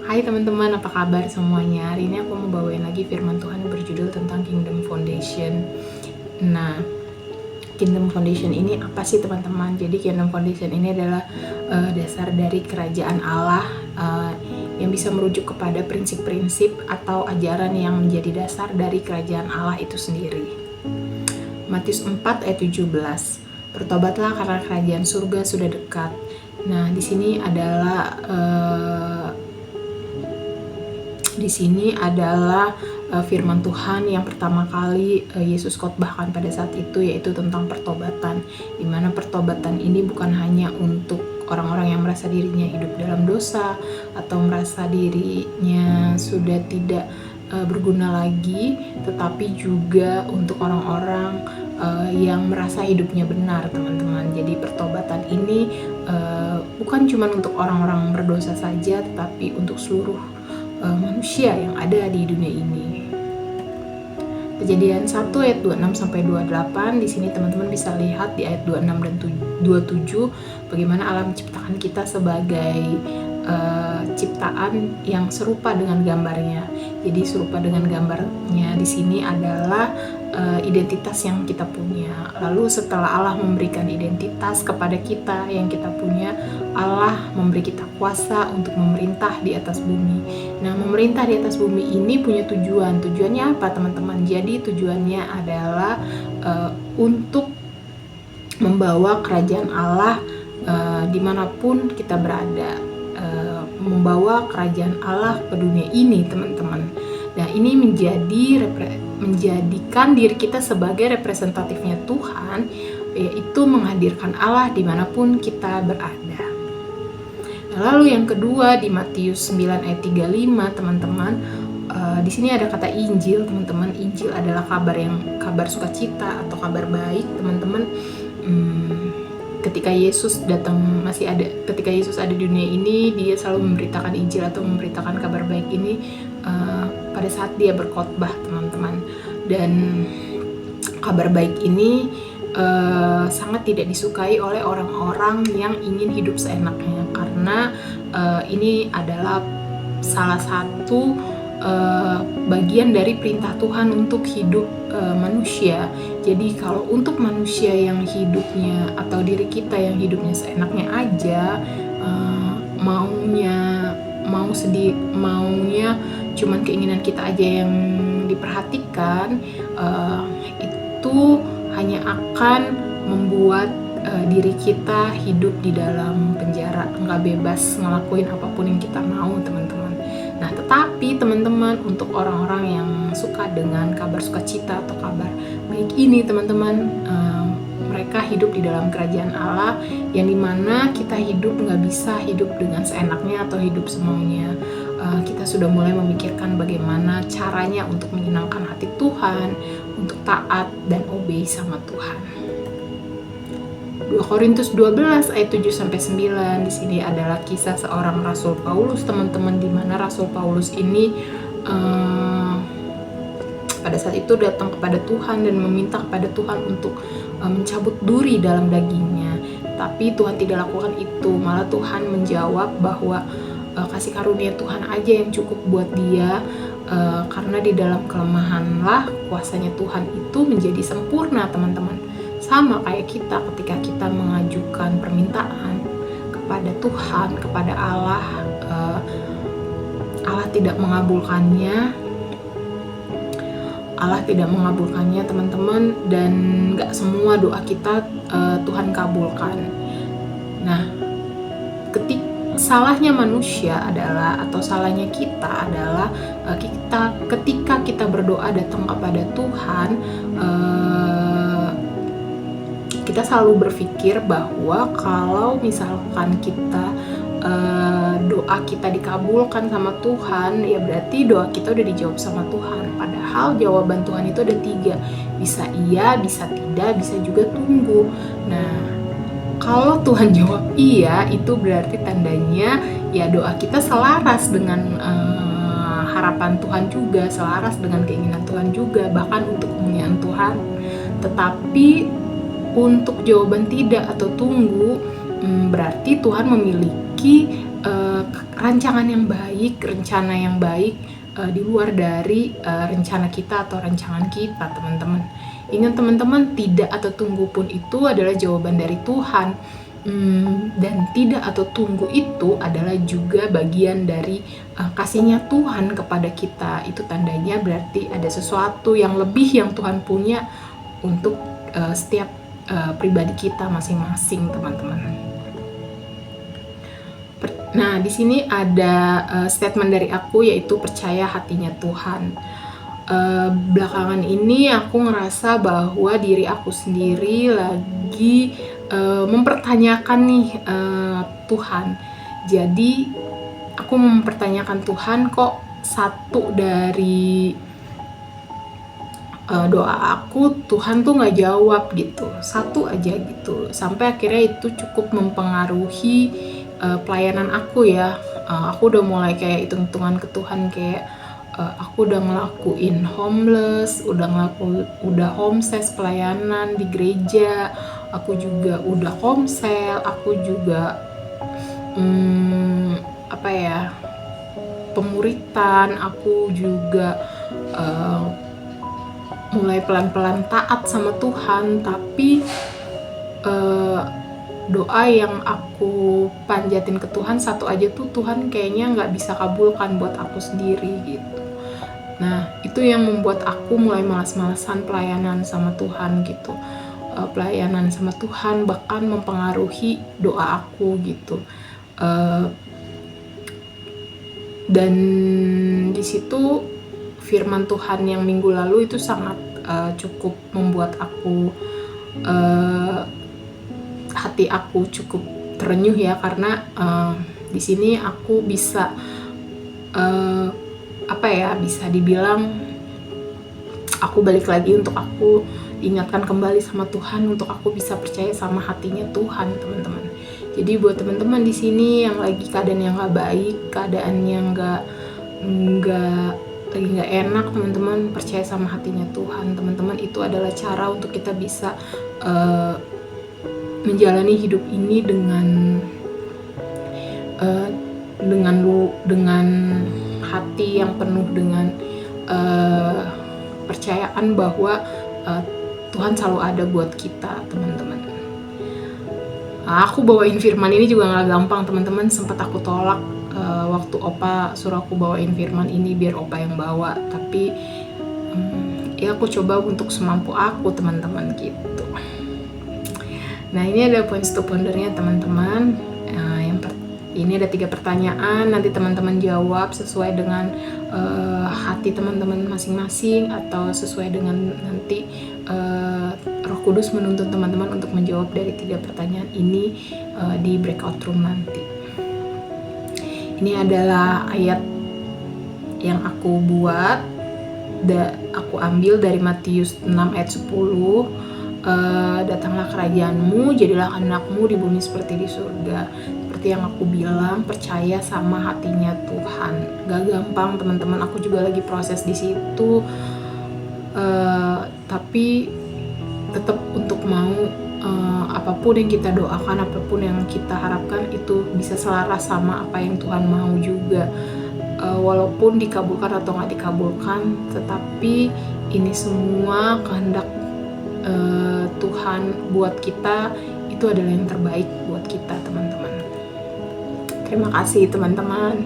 Hai teman-teman, apa kabar semuanya? Hari ini aku mau bawain lagi firman Tuhan yang berjudul tentang Kingdom Foundation. Nah, Kingdom Foundation ini apa sih teman-teman? Jadi Kingdom Foundation ini adalah dasar dari kerajaan Allah yang bisa merujuk kepada prinsip-prinsip atau ajaran yang menjadi dasar dari kerajaan Allah itu sendiri. Matius 4 ayat 17. Bertobatlah karena kerajaan surga sudah dekat. Nah, di sini adalah firman Tuhan yang pertama kali Yesus khotbahkan pada saat itu, yaitu tentang pertobatan, di mana pertobatan ini bukan hanya untuk orang-orang yang merasa dirinya hidup dalam dosa atau merasa dirinya sudah tidak berguna lagi, tetapi juga untuk orang-orang yang merasa hidupnya benar, teman-teman. Jadi pertobatan ini bukan cuma untuk orang-orang berdosa saja, tetapi untuk seluruh manusia yang ada di dunia ini. Kejadian 1 ayat 26 sampai 28, di sini teman-teman bisa lihat di ayat 26 dan 27 bagaimana Allah menciptakan kita sebagai ciptaan yang serupa dengan gambarnya. Jadi serupa dengan gambarnya di sini adalah identitas yang kita punya. Lalu setelah Allah memberikan identitas kepada kita yang kita punya, Allah memberi kita kuasa untuk memerintah di atas bumi. Nah, memerintah di atas bumi ini punya tujuan. Tujuannya apa, teman-teman? Jadi tujuannya adalah untuk membawa kerajaan Allah dimanapun kita berada, membawa kerajaan Allah ke dunia ini, teman-teman. Nah, ini menjadikan diri kita sebagai representatifnya Tuhan, yaitu menghadirkan Allah dimanapun kita berada. Nah, lalu yang kedua di Matius 9 ayat 35, teman-teman, di sini ada kata Injil, teman-teman. Injil adalah kabar sukacita atau kabar baik, teman-teman. Ketika Yesus ada di dunia ini, dia selalu memberitakan Injil atau memberitakan kabar baik ini pada saat dia berkhotbah, teman-teman. Dan kabar baik ini sangat tidak disukai oleh orang-orang yang ingin hidup seenaknya, karena ini adalah salah satu bagian dari perintah Tuhan untuk hidup manusia. Jadi kalau untuk manusia yang hidupnya atau diri kita yang hidupnya seenaknya aja, maunya cuman keinginan kita aja yang diperhatikan, itu hanya akan membuat diri kita hidup di dalam penjara, nggak bebas ngelakuin apapun yang kita mau, teman-teman. Nah, tetapi teman-teman, untuk orang-orang yang suka dengan kabar sukacita atau kabar baik ini, teman-teman, mereka hidup di dalam kerajaan Allah, yang dimana kita hidup nggak bisa hidup dengan seenaknya atau hidup semaunya. Kita sudah mulai memikirkan bagaimana caranya untuk menyenangkan hati Tuhan, untuk taat dan obey sama Tuhan. 2 Korintus 12 ayat 7-9, di sini adalah kisah seorang Rasul Paulus, teman-teman, di mana Rasul Paulus ini pada saat itu datang kepada Tuhan dan meminta kepada Tuhan untuk mencabut duri dalam dagingnya. Tapi Tuhan tidak lakukan itu, malah Tuhan menjawab bahwa kasih karunia Tuhan aja yang cukup buat dia, karena di dalam kelemahanlah kuasanya Tuhan itu menjadi sempurna, teman-teman. Sama kayak kita ketika kita mengajukan permintaan kepada Tuhan, kepada Allah, Allah tidak mengabulkannya, teman-teman, dan gak semua doa kita Tuhan kabulkan. Nah, salahnya manusia adalah, atau salahnya kita adalah, ketika kita berdoa datang kepada Tuhan, kita selalu berpikir bahwa kalau misalkan doa kita dikabulkan sama Tuhan, ya berarti doa kita udah dijawab sama Tuhan. Padahal jawaban Tuhan itu ada 3, bisa iya, bisa tidak, bisa juga tunggu. Nah, kalau Tuhan jawab iya, itu berarti tandanya ya doa kita selaras dengan harapan Tuhan juga, selaras dengan keinginan Tuhan juga, bahkan untuk kemuliaan Tuhan. Tetapi untuk jawaban tidak atau tunggu, berarti Tuhan memiliki rancangan yang baik, rencana yang baik di luar dari rencana kita atau rancangan kita, teman-teman. Ingat teman-teman, tidak atau tunggu pun itu adalah jawaban dari Tuhan. Dan tidak atau tunggu itu adalah juga bagian dari kasihnya Tuhan kepada kita. Itu tandanya berarti ada sesuatu yang lebih yang Tuhan punya untuk setiap pribadi kita masing-masing, teman-teman. Nah, di sini ada statement dari aku, yaitu percaya hatinya Tuhan. Belakangan ini aku ngerasa bahwa diri aku sendiri lagi mempertanyakan nih Tuhan. Jadi aku mempertanyakan Tuhan, kok satu dari doa aku Tuhan tuh nggak jawab gitu, satu aja gitu, sampai akhirnya itu cukup mempengaruhi pelayanan aku ya. Aku udah mulai kayak hitung-hitungan ke Tuhan, kayak aku udah ngelakuin homeless, udah homses pelayanan di gereja, aku juga udah komsel, aku juga pemuritan, aku juga mulai pelan-pelan taat sama Tuhan, tapi doa yang aku panjatin ke Tuhan satu aja tuh Tuhan kayaknya nggak bisa kabulkan buat aku sendiri gitu. Nah, itu yang membuat aku mulai malas-malasan pelayanan sama Tuhan gitu. Pelayanan sama Tuhan bahkan mempengaruhi doa aku gitu. Dan di situ firman Tuhan yang minggu lalu itu sangat cukup membuat aku hati aku cukup terenyuh ya, karena di sini aku bisa bisa dibilang aku balik lagi untuk aku diingatkan kembali sama Tuhan untuk aku bisa percaya sama hatinya Tuhan, teman-teman. Jadi buat teman-teman di sini yang lagi keadaan yang nggak baik, keadaan yang lagi nggak enak, teman-teman percaya sama hatinya Tuhan, teman-teman. Itu adalah cara untuk kita bisa menjalani hidup ini dengan hati yang penuh dengan percayaan bahwa Tuhan selalu ada buat kita, teman-teman. Aku bawain firman ini juga nggak gampang, teman-teman. Sempat aku tolak waktu Opa suruh aku bawain firman ini biar Opa yang bawa, tapi ya aku coba untuk semampu aku, teman-teman gitu. Nah, ini ada points to pondernya, teman-teman. Ini ada 3 pertanyaan, nanti teman-teman jawab sesuai dengan hati teman-teman masing-masing atau sesuai dengan nanti Roh Kudus menuntun teman-teman untuk menjawab dari 3 pertanyaan ini di breakout room nanti. Ini adalah ayat yang aku buat, aku ambil dari Matius 6 ayat 10. Datanglah kerajaanmu, jadilah kehendakmu di bumi seperti di surga. Seperti yang aku bilang, percaya sama hatinya Tuhan. Gak gampang, teman-teman. Aku juga lagi proses di situ, tapi tetap untuk mau apapun yang kita doakan, apapun yang kita harapkan itu bisa selaras sama apa yang Tuhan mau juga. Walaupun dikabulkan atau nggak dikabulkan, tetapi ini semua kehendak Tuhan buat kita, itu adalah yang terbaik buat kita, teman-teman. Terima kasih, teman-teman.